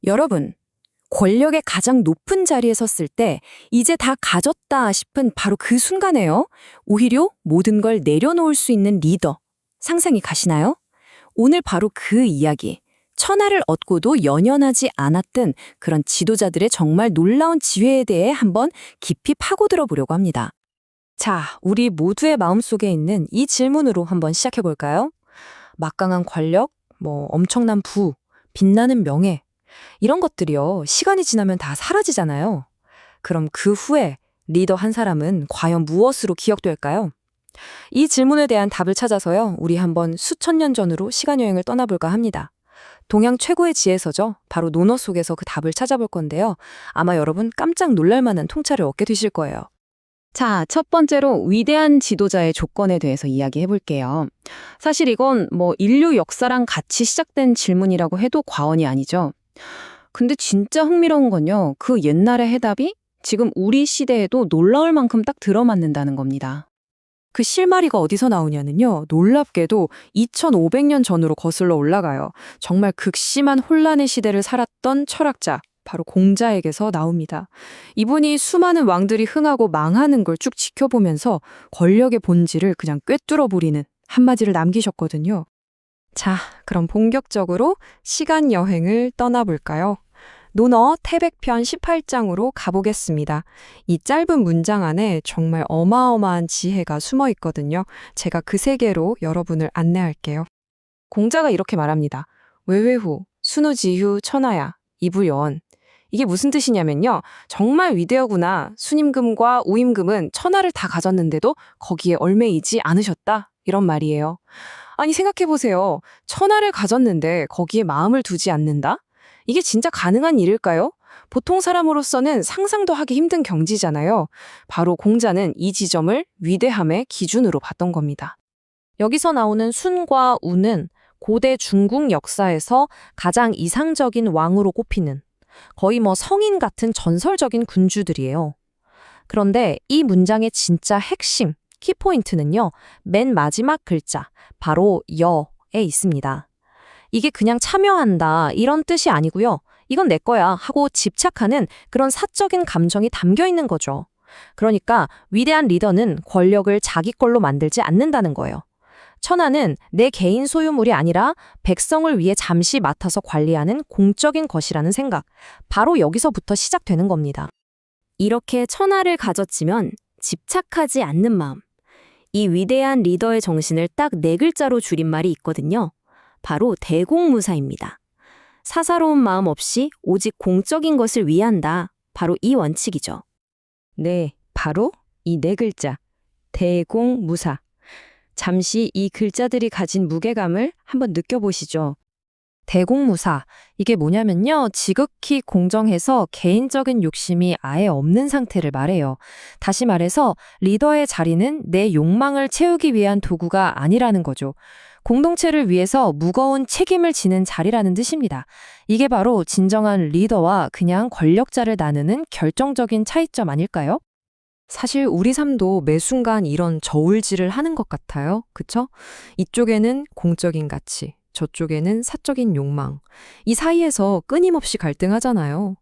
여러분, 권력의 가장 높은 자리에 섰을 때 이제 다 가졌다 싶은 바로 그 순간에요. 오히려 모든 걸 내려놓을 수 있는 리더. 상상이 가시나요? 오늘 바로 그 이야기. 천하를 얻고도 연연하지 않았던 그런 지도자들의 정말 놀라운 지혜에 대해 한번 깊이 파고들어 보려고 합니다. 자, 우리 모두의 마음속에 있는 이 질문으로 한번 시작해 볼까요? 막강한 권력, 엄청난 부, 빛나는 명예, 이런 것들이요, 시간이 지나면 다 사라지잖아요. 그럼 그 후에 리더 한 사람은 과연 무엇으로 기억될까요? 이 질문에 대한 답을 찾아서요, 우리 한번 수천 년 전으로 시간여행을 떠나볼까 합니다. 동양 최고의 지혜서죠. 바로 논어 속에서 그 답을 찾아볼 건데요. 아마 여러분 깜짝 놀랄 만한 통찰을 얻게 되실 거예요. 자, 첫 번째로 위대한 지도자의 조건에 대해서 이야기해 볼게요. 사실 이건 인류 역사랑 같이 시작된 질문이라고 해도 과언이 아니죠. 근데 진짜 흥미로운 건요, 그 옛날의 해답이 지금 우리 시대에도 놀라울 만큼 딱 들어맞는다는 겁니다. 그 실마리가 어디서 나오냐는요, 놀랍게도 2500년 전으로 거슬러 올라가요. 정말 극심한 혼란의 시대를 살았던 철학자, 바로 공자에게서 나옵니다. 이분이 수많은 왕들이 흥하고 망하는 걸 쭉 지켜보면서 권력의 본질을 그냥 꿰뚫어 버리는 한마디를 남기셨거든요. 자, 그럼 본격적으로 시간 여행을 떠나볼까요? 논어 태백편 18장으로 가보겠습니다. 이 짧은 문장 안에 정말 어마어마한 지혜가 숨어 있거든요. 제가 그 세계로 여러분을 안내할게요. 공자가 이렇게 말합니다. 외외후, 순우지휴 천하야, 이불여언. 이게 무슨 뜻이냐면요. 정말 위대하구나. 순임금과 우임금은 천하를 다 가졌는데도 거기에 얽매이지 않으셨다. 이런 말이에요. 아니 생각해보세요. 천하를 가졌는데 거기에 마음을 두지 않는다? 이게 진짜 가능한 일일까요? 보통 사람으로서는 상상도 하기 힘든 경지잖아요. 바로 공자는 이 지점을 위대함의 기준으로 봤던 겁니다. 여기서 나오는 순과 우는 고대 중국 역사에서 가장 이상적인 왕으로 꼽히는 거의 성인 같은 전설적인 군주들이에요. 그런데 이 문장의 진짜 핵심, 키포인트는요, 맨 마지막 글자, 바로 여에 있습니다. 이게 그냥 참여한다, 이런 뜻이 아니고요. 이건 내 거야 하고 집착하는 그런 사적인 감정이 담겨 있는 거죠. 그러니까 위대한 리더는 권력을 자기 걸로 만들지 않는다는 거예요. 천하는 내 개인 소유물이 아니라 백성을 위해 잠시 맡아서 관리하는 공적인 것이라는 생각, 바로 여기서부터 시작되는 겁니다. 이렇게 천하를 가졌지만 집착하지 않는 마음, 이 위대한 리더의 정신을 딱 네 글자로 줄인 말이 있거든요. 바로 대공무사입니다. 사사로운 마음 없이 오직 공적인 것을 위한다. 바로 이 원칙이죠. 네, 바로 이 네 글자, 대공무사. 잠시 이 글자들이 가진 무게감을 한번 느껴보시죠. 대공무사, 이게 뭐냐면요. 지극히 공정해서 개인적인 욕심이 아예 없는 상태를 말해요. 다시 말해서 리더의 자리는 내 욕망을 채우기 위한 도구가 아니라는 거죠. 공동체를 위해서 무거운 책임을 지는 자리라는 뜻입니다. 이게 바로 진정한 리더와 그냥 권력자를 나누는 결정적인 차이점 아닐까요? 사실 우리 삶도 매 순간 이런 저울질을 하는 것 같아요. 그쵸? 이쪽에는 공적인 가치, 저쪽에는 사적인 욕망. 이 사이에서 끊임없이 갈등하잖아요.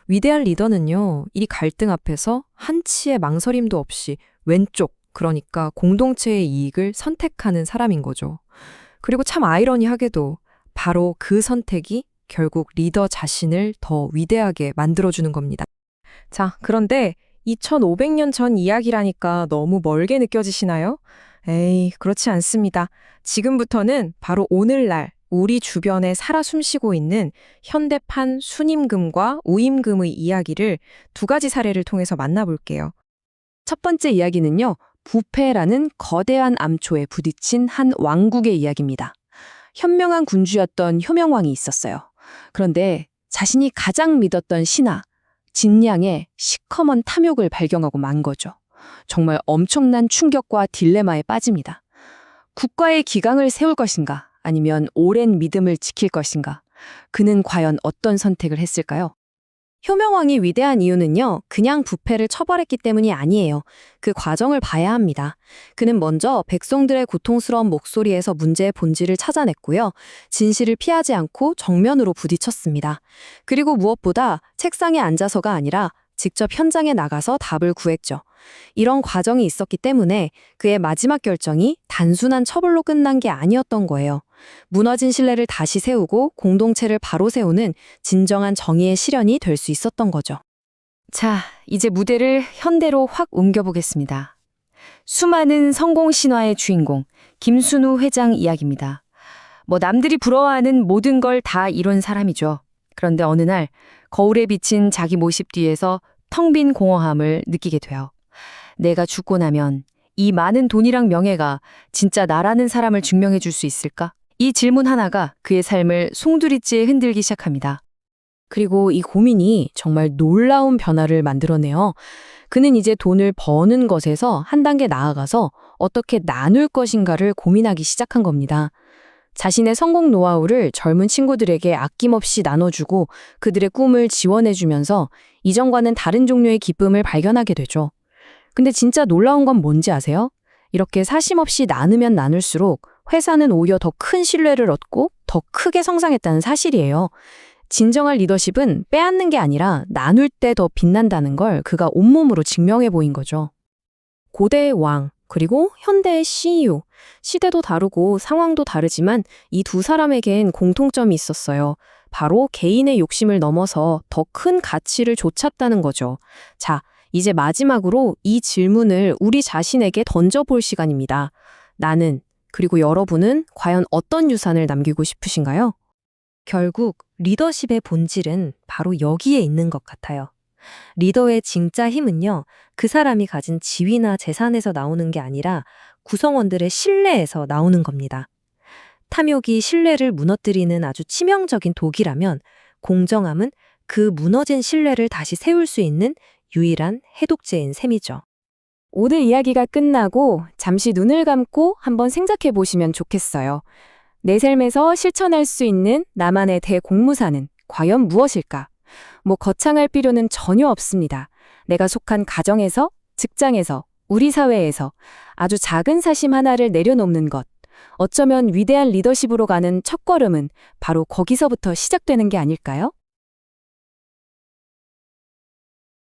위대한 리더는요, 이 갈등 앞에서 한치의 망설임도 없이 왼쪽, 그러니까 공동체의 이익을 선택하는 사람인 거죠. 그리고 참 아이러니하게도 바로 그 선택이 결국 리더 자신을 더 위대하게 만들어주는 겁니다. 자, 그런데 2500년 전 이야기라니까 너무 멀게 느껴지시나요? 에이, 그렇지 않습니다. 지금부터는 바로 오늘날 우리 주변에 살아 숨쉬고 있는 현대판 순임금과 우임금의 이야기를 두 가지 사례를 통해서 만나볼게요. 첫 번째 이야기는요, 부패라는 거대한 암초에 부딪힌 한 왕국의 이야기입니다. 현명한 군주였던 효명왕이 있었어요. 그런데 자신이 가장 믿었던 신하, 진량의 시커먼 탐욕을 발견하고 만 거죠. 정말 엄청난 충격과 딜레마에 빠집니다. 국가의 기강을 세울 것인가, 아니면 오랜 믿음을 지킬 것인가? 그는 과연 어떤 선택을 했을까요? 효명왕이 위대한 이유는요, 그냥 부패를 처벌했기 때문이 아니에요. 그 과정을 봐야 합니다. 그는 먼저 백성들의 고통스러운 목소리에서 문제의 본질을 찾아냈고요. 진실을 피하지 않고 정면으로 부딪혔습니다. 그리고 무엇보다 책상에 앉아서가 아니라 직접 현장에 나가서 답을 구했죠. 이런 과정이 있었기 때문에 그의 마지막 결정이 단순한 처벌로 끝난 게 아니었던 거예요. 무너진 신뢰를 다시 세우고 공동체를 바로 세우는 진정한 정의의 실현이 될 수 있었던 거죠. 자, 이제 무대를 현대로 확 옮겨보겠습니다. 수많은 성공 신화의 주인공, 김순우 회장 이야기입니다. 남들이 부러워하는 모든 걸 다 이룬 사람이죠. 그런데 어느 날 거울에 비친 자기 모습 뒤에서 텅 빈 공허함을 느끼게 돼요. 내가 죽고 나면 이 많은 돈이랑 명예가 진짜 나라는 사람을 증명해 줄 수 있을까? 이 질문 하나가 그의 삶을 송두리째 흔들기 시작합니다. 그리고 이 고민이 정말 놀라운 변화를 만들어내요. 그는 이제 돈을 버는 것에서 한 단계 나아가서 어떻게 나눌 것인가를 고민하기 시작한 겁니다. 자신의 성공 노하우를 젊은 친구들에게 아낌없이 나눠주고 그들의 꿈을 지원해주면서 이전과는 다른 종류의 기쁨을 발견하게 되죠. 근데 진짜 놀라운 건 뭔지 아세요? 이렇게 사심없이 나누면 나눌수록 회사는 오히려 더 큰 신뢰를 얻고 더 크게 성장했다는 사실이에요. 진정한 리더십은 빼앗는 게 아니라 나눌 때 더 빛난다는 걸 그가 온몸으로 증명해 보인 거죠. 고대의 왕, 그리고 현대의 CEO. 시대도 다르고 상황도 다르지만 이 두 사람에겐 공통점이 있었어요. 바로 개인의 욕심을 넘어서 더 큰 가치를 좇았다는 거죠. 자, 이제 마지막으로 이 질문을 우리 자신에게 던져볼 시간입니다. 나는, 그리고 여러분은 과연 어떤 유산을 남기고 싶으신가요? 결국 리더십의 본질은 바로 여기에 있는 것 같아요. 리더의 진짜 힘은요, 그 사람이 가진 지위나 재산에서 나오는 게 아니라 구성원들의 신뢰에서 나오는 겁니다. 탐욕이 신뢰를 무너뜨리는 아주 치명적인 독이라면 공정함은 그 무너진 신뢰를 다시 세울 수 있는 유일한 해독제인 셈이죠. 오늘 이야기가 끝나고 잠시 눈을 감고 한번 생각해 보시면 좋겠어요. 내 삶에서 실천할 수 있는 나만의 대공무사는 과연 무엇일까? 거창할 필요는 전혀 없습니다. 내가 속한 가정에서, 직장에서, 우리 사회에서 아주 작은 사심 하나를 내려놓는 것. 어쩌면 위대한 리더십으로 가는 첫걸음은 바로 거기서부터 시작되는 게 아닐까요?